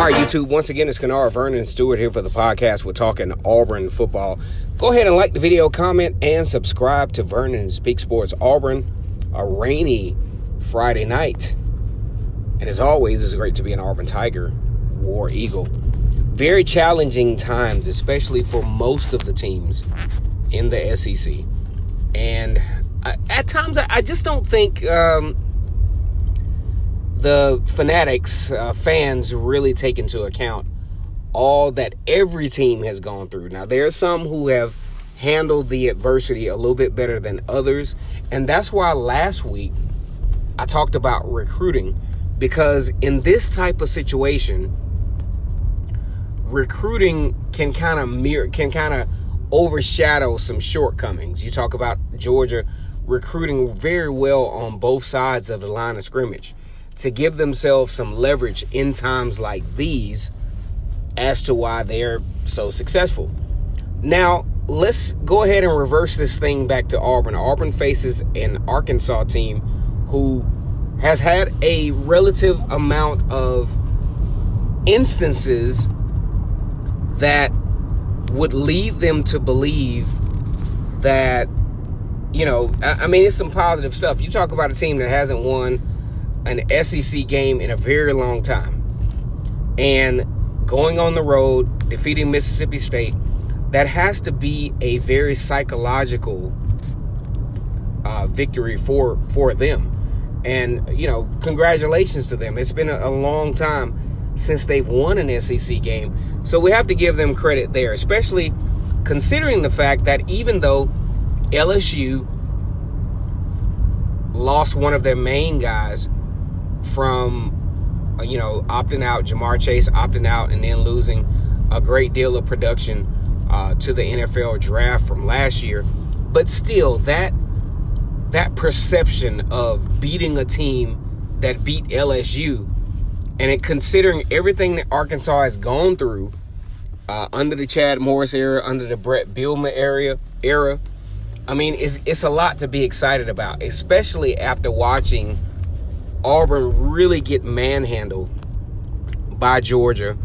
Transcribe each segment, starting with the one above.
All right, YouTube, once again, it's Kennard Vernon Stewart here for the podcast. We're talking Auburn football. Go ahead and like the video, comment, and subscribe to Vernon Speak Sports Auburn. A rainy Friday night. And as always, it's great to be an Auburn Tiger, War Eagle. Very challenging times, especially for most of the teams in the SEC. And at times, I just don't think the fanatics, fans really take into account all that every team has gone through. Now, there are some who have handled the adversity a little bit better than others. And that's why last week I talked about recruiting, because in this type of situation, recruiting can kind of overshadow some shortcomings. You talk about Georgia recruiting very well on both sides of the line of scrimmage to give themselves some leverage in times like these as to why they're so successful. Now, let's go ahead and reverse this thing back to Auburn. Auburn faces an Arkansas team who has had a relative amount of instances that would lead them to believe that, it's some positive stuff. You talk about a team that hasn't won an SEC game in a very long time, and going on the road, defeating Mississippi State, that has to be a very psychological victory for them. And, congratulations to them. It's been a long time since they've won an SEC game. So we have to give them credit there, especially considering the fact that even though LSU lost one of their main guys from, opting out, Jamar Chase opting out, and then losing a great deal of production to the NFL draft from last year. But still, that perception of beating a team that beat LSU, and considering everything that Arkansas has gone through under the Chad Morris era, under the Brett Bielema era, it's a lot to be excited about, especially after watching Auburn really get manhandled by Georgia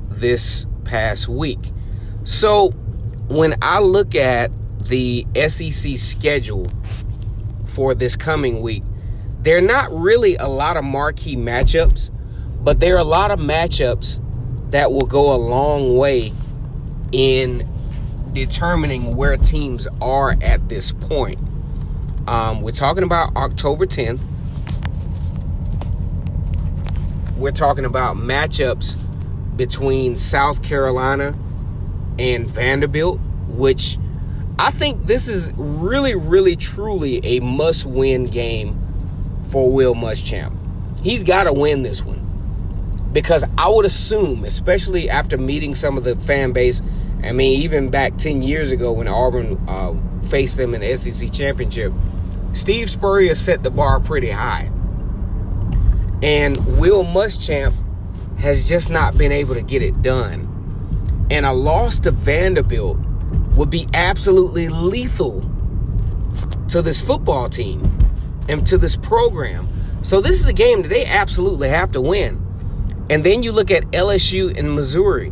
this past week. So when I look at the SEC schedule for this coming week, there are not really a lot of marquee matchups, but there are a lot of matchups that will go a long way in determining where teams are at this point. We're talking about October 10th. We're talking about matchups between South Carolina and Vanderbilt, which I think this is really, really, truly a must-win game for Will Muschamp. He's got to win this one, because I would assume, especially after meeting some of the fan base, even back 10 years ago when Auburn faced them in the SEC championship, Steve Spurrier set the bar pretty high. And Will Muschamp has just not been able to get it done. And a loss to Vanderbilt would be absolutely lethal to this football team and to this program. So this is a game that they absolutely have to win. And then you look at LSU and Missouri.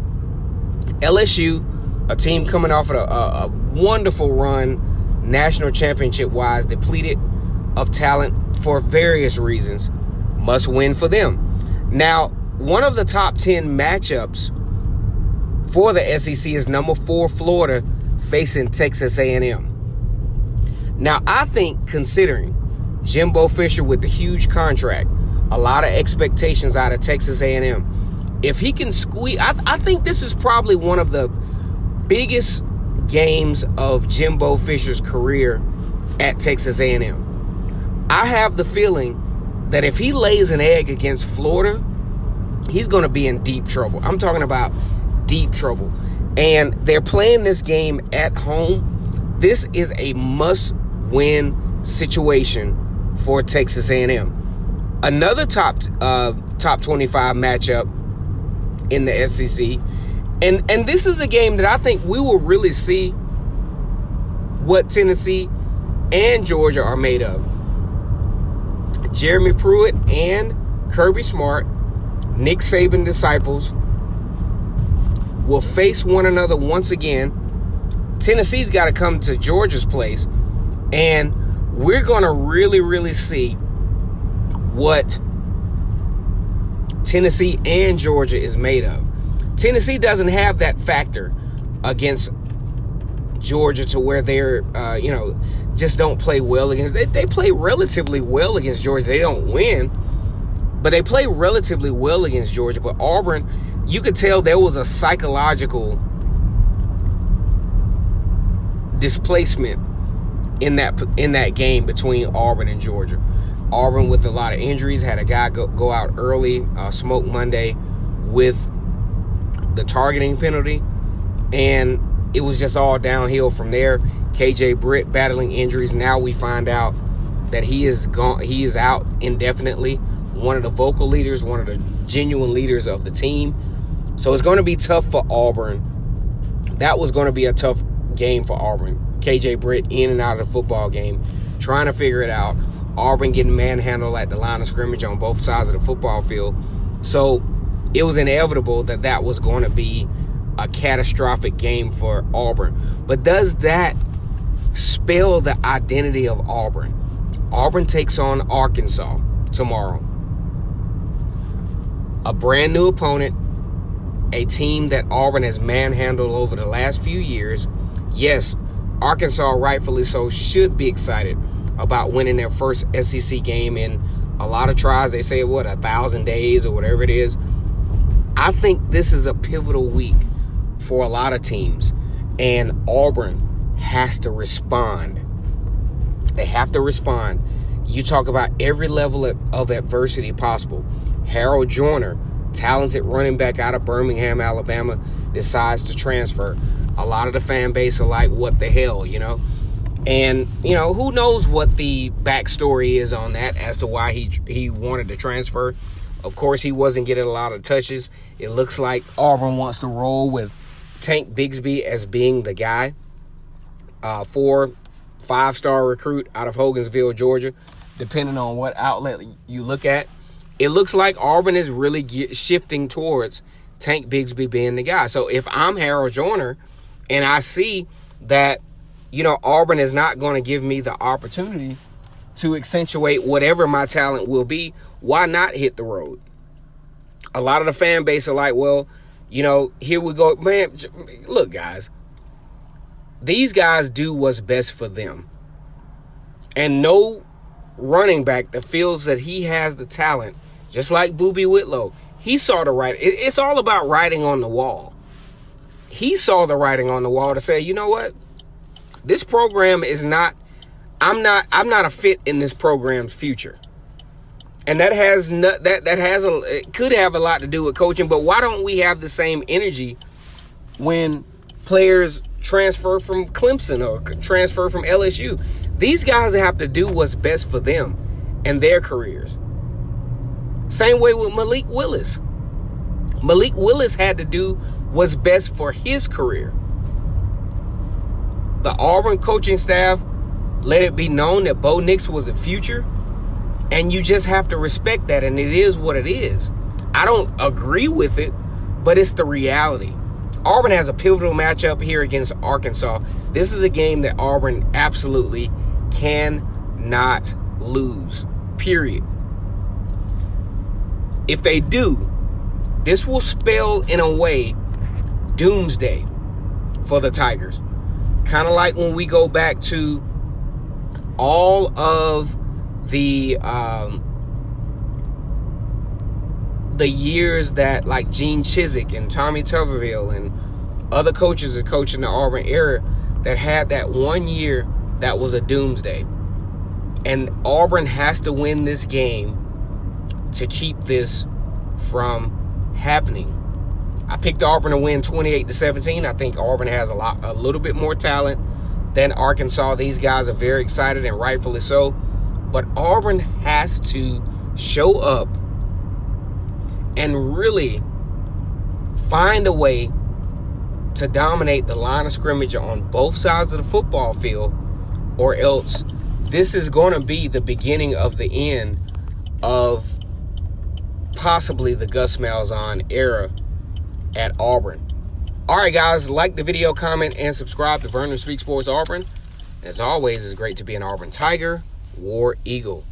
LSU, a team coming off of a wonderful run, national championship-wise, depleted of talent for various reasons. Must win for them. Now, one of the top 10 matchups for the SEC is number 4 Florida facing Texas A&M. Now, I think, considering Jimbo Fisher with the huge contract, a lot of expectations out of Texas A&M, if he can squeeze, I think this is probably one of the biggest games of Jimbo Fisher's career at Texas A&M. I have the feeling that if he lays an egg against Florida, he's going to be in deep trouble. I'm talking about deep trouble. And they're playing this game at home. This is a must-win situation for Texas A&M. Another top 25 matchup in the SEC. And this is a game that I think we will really see what Tennessee and Georgia are made of. Jeremy Pruitt and Kirby Smart Nick Saban disciples will face one another once again. Tennessee's got to come to Georgia's place, and we're going to really, really see what Tennessee and Georgia is made of. Tennessee doesn't have that factor against Georgia to where they're, just don't play well against. They play relatively well against Georgia. They don't win, but they play relatively well against Georgia. But Auburn, you could tell there was a psychological displacement in that game between Auburn and Georgia. Auburn, with a lot of injuries, had a guy go out early, Smoke Monday, with the targeting penalty, and it was just all downhill from there. KJ Britt battling injuries. Now we find out that he is gone. He is out indefinitely. One of the vocal leaders, one of the genuine leaders of the team. So it's going to be tough for Auburn. That was going to be a tough game for Auburn. KJ Britt in and out of the football game, trying to figure it out. Auburn getting manhandled at the line of scrimmage on both sides of the football field. So it was inevitable that was going to be a catastrophic game for Auburn. But does that spell the identity of Auburn? Auburn takes on Arkansas tomorrow. A brand new opponent, a team that Auburn has manhandled over the last few years. Yes, Arkansas, rightfully so, should be excited about winning their first SEC game in a lot of tries. They say, 1,000 days or whatever it is. I think this is a pivotal week for a lot of teams, and Auburn has to respond. They have to respond. You talk about every level of adversity possible. Harold Joyner, talented running back out of Birmingham, Alabama, decides to transfer. A lot of the fan base are like, what the hell, And, who knows what the backstory is on that as to why he wanted to transfer. Of course, he wasn't getting a lot of touches. It looks like Auburn wants to roll with Tank Bigsby as being the guy. 4-5-star recruit out of Hogansville, Georgia, depending on what outlet you look at. It looks like Auburn is really shifting towards Tank Bigsby being the guy. So if I'm Harold Joyner and I see that, Auburn is not going to give me the opportunity to accentuate whatever my talent will be, why not hit the road? A lot of the fan base are like, here we go. Man, look, guys, these guys do what's best for them. And no running back that feels that he has the talent, just like Boobie Whitlow, he saw the writing. It's all about writing on the wall. He saw the writing on the wall to say, you know what? This program is not, I'm not a fit in this program's future. And that it could have a lot to do with coaching, but why don't we have the same energy when players transfer from Clemson or transfer from LSU? These guys have to do what's best for them and their careers. Same way with Malik Willis. Malik Willis had to do what's best for his career. The Auburn coaching staff let it be known that Bo Nix was the future, and you just have to respect that, and it is what it is. I don't agree with it, but it's the reality. Auburn has a pivotal matchup here against Arkansas. This is a game that Auburn absolutely cannot lose, period. If they do, this will spell, in a way, doomsday for the Tigers. Kind of like when we go back to all of the years that, like, Gene Chizik and Tommy Tuberville and other coaches that coached in the Auburn era that had that one year that was a doomsday. And Auburn has to win this game to keep this from happening. I picked Auburn to win 28-17. I think Auburn has a little bit more talent than Arkansas. These guys are very excited, and rightfully so. But Auburn has to show up and really find a way to dominate the line of scrimmage on both sides of the football field, or else this is going to be the beginning of the end of possibly the Gus Malzahn era at Auburn. All right, guys, like the video, comment, and subscribe to Vernon Speaks Sports Auburn. As always, it's great to be an Auburn Tiger, War Eagle.